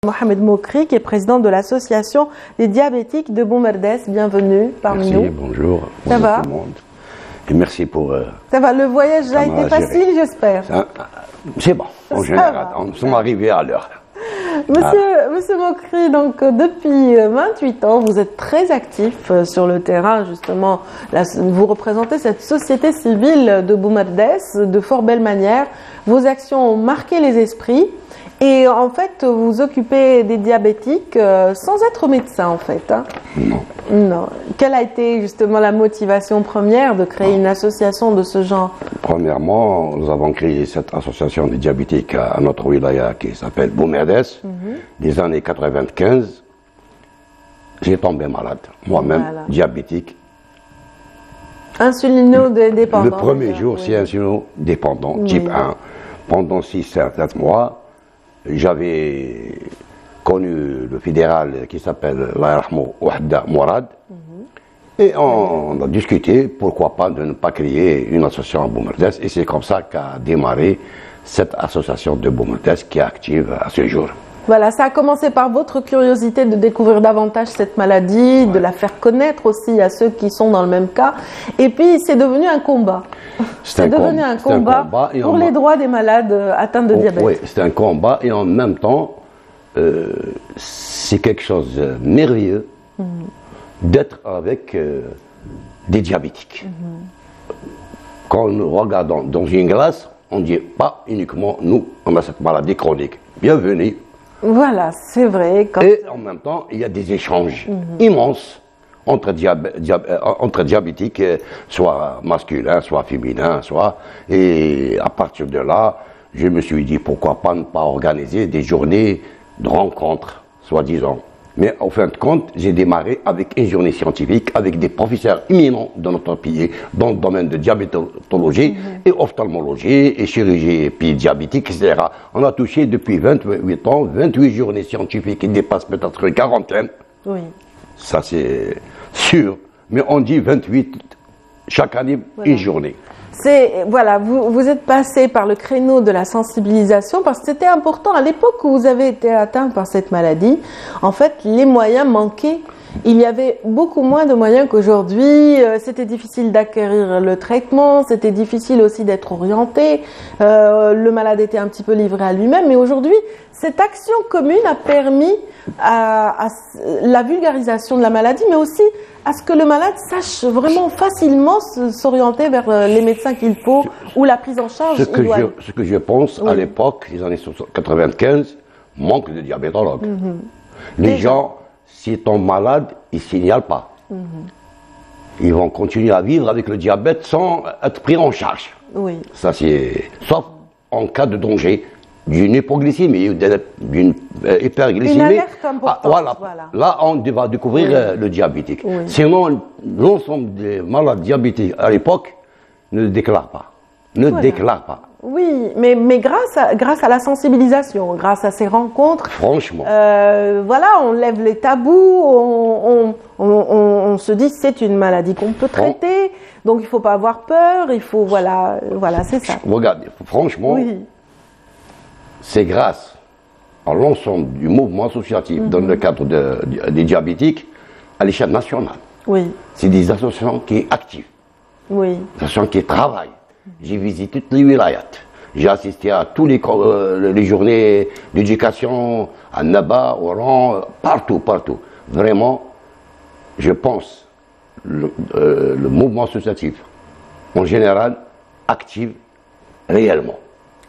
Mohamed Mokri, qui est président de l'association des diabétiques de Boumerdès. Bienvenue parmi nous. Merci, bonjour. Ça va tout le monde. Et merci pour... Ça va, le voyage a été facile, j'espère. C'est bon, en général. Nous sommes arrivés à l'heure. Monsieur Mokri, donc depuis 28 ans, vous êtes très actif sur le terrain, justement. Vous représentez cette société civile de Boumerdès de fort belle manière. Vos actions ont marqué les esprits. Et en fait, vous occupez des diabétiques sans être médecin, en fait. Hein? Non. Non. Quelle a été justement la motivation première de créer une association de ce genre? Premièrement, nous avons créé cette association des diabétiques à notre wilaya qui s'appelle Boumerdès. Les années 95, j'ai tombé malade. Moi-même, diabétique. Insulino-dépendant. Le premier jour, c'est insulino-dépendant, type 1. Pendant 6-7 mois, j'avais connu le fédéral qui s'appelle Wahda Mourad et on a discuté pourquoi pas de ne pas créer une association à Boumerdès et c'est comme ça qu'a démarré cette association de Boumerdès qui est active à ce jour. Voilà, ça a commencé par votre curiosité de découvrir davantage cette maladie, de la faire connaître aussi à ceux qui sont dans le même cas. Et puis, c'est devenu un combat. C'est devenu un combat pour les droits des malades atteints de diabète. Oui, c'est un combat et en même temps, c'est quelque chose de merveilleux d'être avec des diabétiques. Quand nous regardons dans une glace, on ne dit pas uniquement nous, on a cette maladie chronique. Bienvenue. Voilà, c'est vrai. Et en même temps, il y a des échanges immenses entre diabétiques, soit masculins, soit féminins, Et à partir de là, je me suis dit pourquoi pas ne pas organiser des journées de rencontres, soi-disant. Mais en fin de compte, j'ai démarré avec une journée scientifique avec des professeurs éminents de notre pays dans le domaine de diabétologie et ophtalmologie et chirurgie diabétique, etc. On a touché depuis 28 ans, 28 journées scientifiques qui dépassent peut-être une quarantaine. Oui. Ça c'est sûr, mais on dit 28 chaque année, une journée. Voilà, vous êtes passé par le créneau de la sensibilisation parce que c'était important à l'époque où vous avez été atteint par cette maladie. En fait, les moyens manquaient. Il y avait beaucoup moins de moyens qu'aujourd'hui. C'était difficile d'acquérir le traitement. C'était difficile aussi d'être orienté. Le malade était un petit peu livré à lui-même. Mais aujourd'hui, cette action commune a permis à la vulgarisation de la maladie, mais aussi à ce que le malade sache vraiment facilement s'orienter vers les médecins qu'il faut ou la prise en charge. Ce que je pense, à l'époque, les années 95, manque de diabétologues. Les gens, s'ils tombent malades, ils ne signalent pas. Ils vont continuer à vivre avec le diabète sans être pris en charge. Oui. Ça, c'est... Sauf en cas de danger, d'une hypoglycémie, d'une hyperglycémie. Une alerte importante. Voilà. Là, on va découvrir le diabétique. Sinon, l'ensemble des malades diabétiques à l'époque ne déclarent pas. Déclarent pas. Oui, mais grâce à la sensibilisation, grâce à ces rencontres, franchement, voilà, on lève les tabous, on se dit c'est une maladie qu'on peut traiter, donc il ne faut pas avoir peur, il faut, voilà, c'est ça. Regardez, franchement, c'est grâce à l'ensemble du mouvement associatif dans le cadre des diabétiques à l'échelle nationale. Oui. C'est des associations qui sont actives, des associations qui travaillent. J'ai visité toutes les wilayats. J'ai assisté à toutes les journées d'éducation, à Naba, Oran, partout. Vraiment, je pense, le mouvement associatif, en général, active réellement.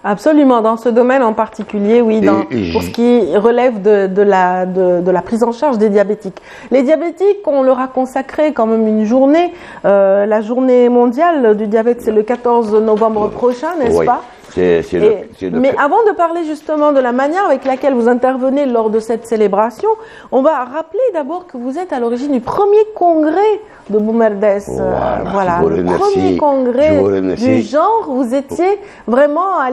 Absolument, dans ce domaine en particulier, oui, pour ce qui relève de la prise en charge des diabétiques. Les diabétiques, on leur a consacré quand même une journée. La journée mondiale du diabète, c'est le 14 novembre prochain, n'est-ce pas? Mais avant de parler justement de la manière avec laquelle vous intervenez lors de cette célébration, on va rappeler d'abord que vous êtes à l'origine du premier congrès de Boumerdès. Voilà, le premier congrès du genre. Vous étiez vraiment à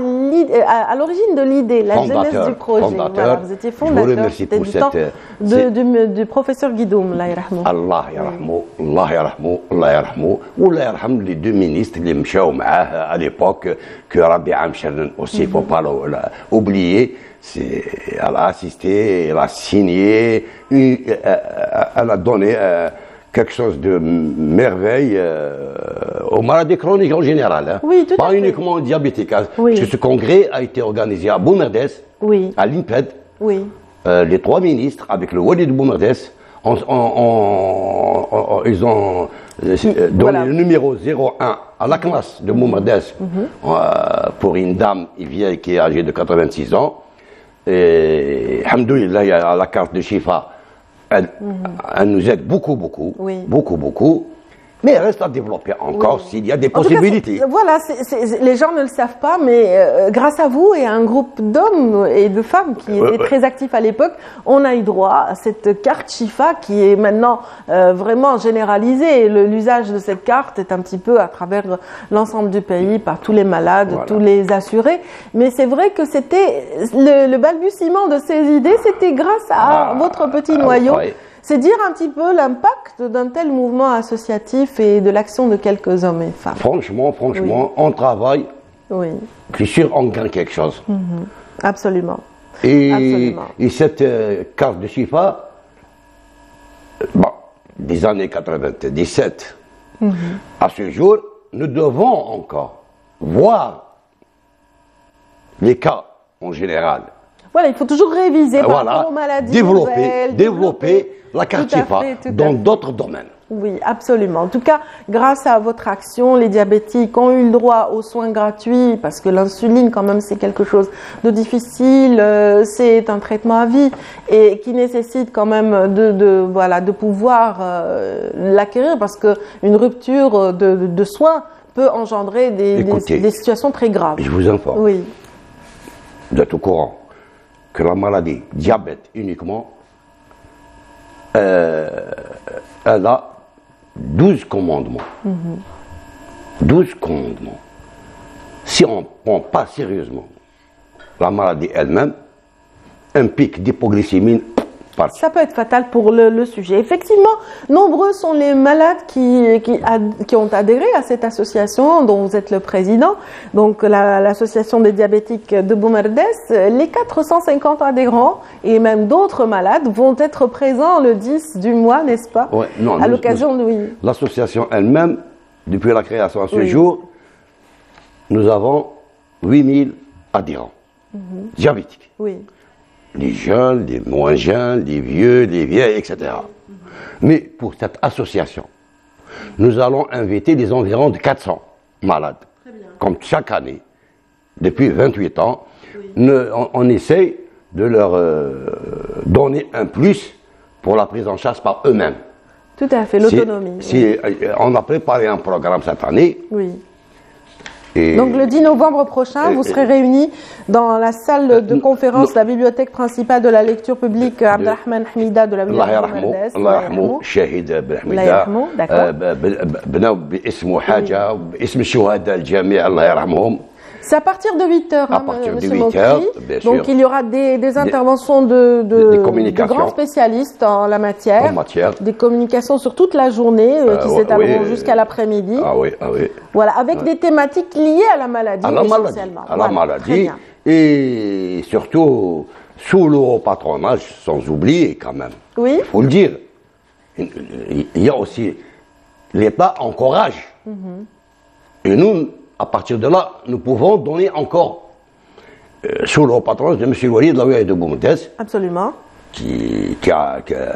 l'origine de l'idée, la genèse du projet. Voilà, vous étiez fondateur. C'était du temps du professeur Guidoum, Allah yarhamou. Allah yarhamou, Allah yarhamou, Allah yarhamou. Allah yarham les deux ministres qui m'chaou à l'époque, que Rabbi Shernen aussi, il ne faut pas l'oublier. Elle a assisté, elle a signé, elle a donné quelque chose de merveille aux maladies chroniques en général. Hein. Oui, tout à fait. Pas uniquement aux diabétiques. Hein. Oui. Ce congrès a été organisé à Boumerdès, oui. à l'INPED. Oui. Les 3 ministres, avec le Wali de Boumerdès, ils ont donné le numéro 01 à la classe de Boumerdès pour une dame vieille qui est âgée de 86 ans. Et, alhamdoulilah, à la carte de Chifa, elle nous aide beaucoup. Oui. Beaucoup. Mais il reste à développer encore s'il y a des possibilités. Voilà, les gens ne le savent pas, mais grâce à vous et à un groupe d'hommes et de femmes qui étaient très actifs à l'époque, on a eu droit à cette carte Chifa qui est maintenant vraiment généralisée. L'usage de cette carte est un petit peu à travers l'ensemble du pays, par tous les malades, tous les assurés. Mais c'est vrai que c'était le balbutiement de ces idées, c'était grâce à votre petit noyau. C'est dire un petit peu l'impact d'un tel mouvement associatif et de l'action de quelques hommes et femmes. Franchement, on travaille. Oui. Je suis sûr qu'on gagne quelque chose. Absolument. Et cette carte de Chifa, des années 97, à ce jour, nous devons encore voir les cas en général. Voilà, il faut toujours réviser par rapport aux maladies développer la carte Chifa dans d'autres domaines. Oui, absolument. En tout cas, grâce à votre action, les diabétiques ont eu le droit aux soins gratuits parce que l'insuline, quand même, c'est quelque chose de difficile. C'est un traitement à vie et qui nécessite quand même de pouvoir l'acquérir parce que une rupture de soins peut engendrer des situations très graves. Je vous informe. Oui. Vous êtes au courant que la maladie diabète uniquement, elle a 12 commandements. 12 commandements. Si on ne prend pas sérieusement la maladie elle-même, un pic d'hypoglycémie, ça peut être fatal pour le sujet. Effectivement, nombreux sont les malades qui ont adhéré à cette association dont vous êtes le président, donc l'association des diabétiques de Boumerdès. Les 450 adhérents et même d'autres malades vont être présents le 10 du mois, n'est-ce pas? Non, à l'occasion de... Oui. L'association elle-même, depuis la création à ce jour, nous avons 8000 adhérents diabétiques. Oui. Les jeunes, les moins jeunes, les vieux, les vieilles, etc. Mais pour cette association, nous allons inviter les environs de 400 malades. Comme chaque année, depuis 28 ans, on essaye de leur donner un plus pour la prise en charge par eux-mêmes. Tout à fait, l'autonomie. On a préparé un programme cette année. Oui. Donc le 10 novembre prochain, vous serez réunis dans la salle de conférence de la bibliothèque principale de la lecture publique Abdelrahman Hamida de la bibliothèque de Allah yarhamou, Shahid Abdelhamida, باسمه حاجة باسم الشهداء الجميع الله يرحمهم. C'est à partir de 8h, à partir de 8h, bien sûr. Donc il y aura des interventions de grands spécialistes en la matière, des communications sur toute la journée qui s'étaleront jusqu'à l'après-midi. Ah oui. Voilà, avec des thématiques liées à la maladie essentiellement. À la maladie et surtout sous le patronage, sans oublier quand même. Oui. Il faut le dire. Il y a aussi l'État encourage. Et nous, à partir de là, nous pouvons donner encore, sous le patronage de M. Wali de la Ouïa de Boumerdès. Absolument.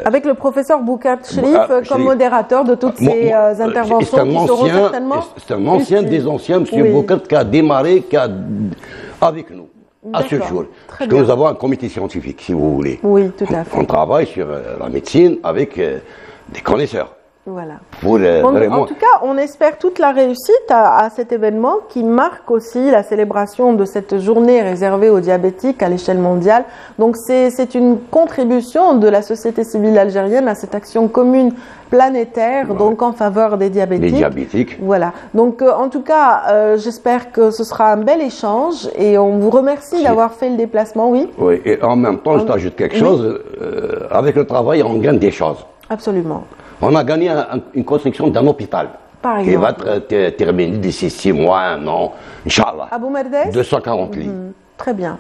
Avec le professeur Boukat Cherif comme modérateur de toutes ces interventions qui seront certainement... C'est un ancien des anciens, M. Boukat, qui a démarré avec nous, à ce jour. Parce que nous avons un comité scientifique, si vous voulez. Oui, tout à fait. On travaille sur la médecine avec des connaisseurs. Voilà. Vraiment... En tout cas, on espère toute la réussite à cet événement qui marque aussi la célébration de cette journée réservée aux diabétiques à l'échelle mondiale. Donc c'est une contribution de la société civile algérienne à cette action commune planétaire, donc en faveur des diabétiques. Des diabétiques. Voilà. Donc en tout cas, j'espère que ce sera un bel échange et on vous remercie d'avoir fait le déplacement, oui. Oui, et en même temps, je t'ajoute quelque chose, avec le travail, on gagne des choses. Absolument. On a gagné une construction d'un hôpital. Par qui va être terminé d'ici 6 mois, 1 an, Inch'Allah. Abou Merdes 240 lits. Très bien.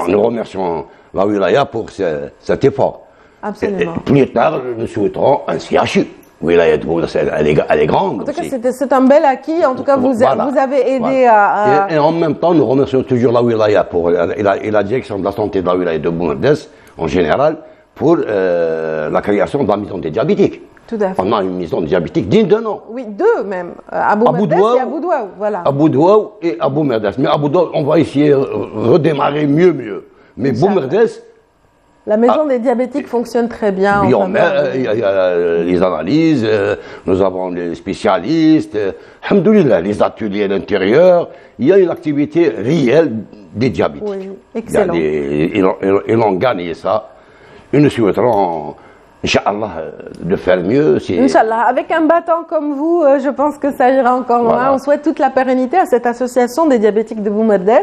Nous remercions la wilaya pour cet effort. Absolument. Et plus tard, nous souhaiterons un CHU. Wilaya de Boumerdès, elle est grande. En tout cas, c'est un bel acquis. En tout cas, vous avez aidé à... Et en même temps, nous remercions toujours la wilaya et la direction de la santé de la wilaya de Boumerdès, en général, pour la création de la maison des diabétiques. Tout à fait. On a une maison des diabétiques digne de nom. Oui, 2 même. À Boumerdès et à Boudouaou. Voilà. À Boudouaou et à Boumerdès. Mais à Boudouaou, on va essayer de redémarrer mieux. Mais Boumerdès... La maison des diabétiques fonctionne très bien. Il y a les analyses, nous avons les spécialistes, alhamdoulilah, les ateliers à l'intérieur. Il y a une activité réelle des diabétiques. Oui, excellent. Ils ont gagné ça. Et nous souhaiterons, Inch'Allah, de faire mieux. Inch'Allah, avec un battant comme vous, je pense que ça ira encore loin. Voilà. On souhaite toute la pérennité à cette association des diabétiques de Boumerdès.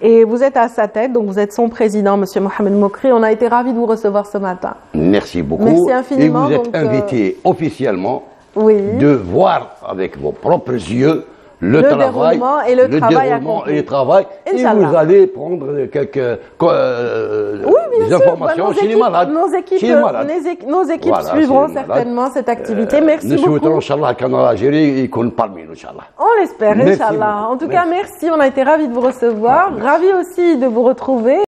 Et vous êtes à sa tête, donc vous êtes son président, Monsieur Mohamed Mokri. On a été ravis de vous recevoir ce matin. Merci beaucoup. Merci infiniment. Et vous êtes invité officiellement de voir avec vos propres yeux le travail et le travail et vous allez prendre quelques informations chez les malades. Nos équipes suivront certainement cette activité. Merci beaucoup. Nous souhaitons, Inch'Allah, qu'en Algérie, il compte parmi nous, Inch'Allah. On l'espère, Inch'Allah. En tout cas, merci. On a été ravis de vous recevoir. Ravis aussi de vous retrouver.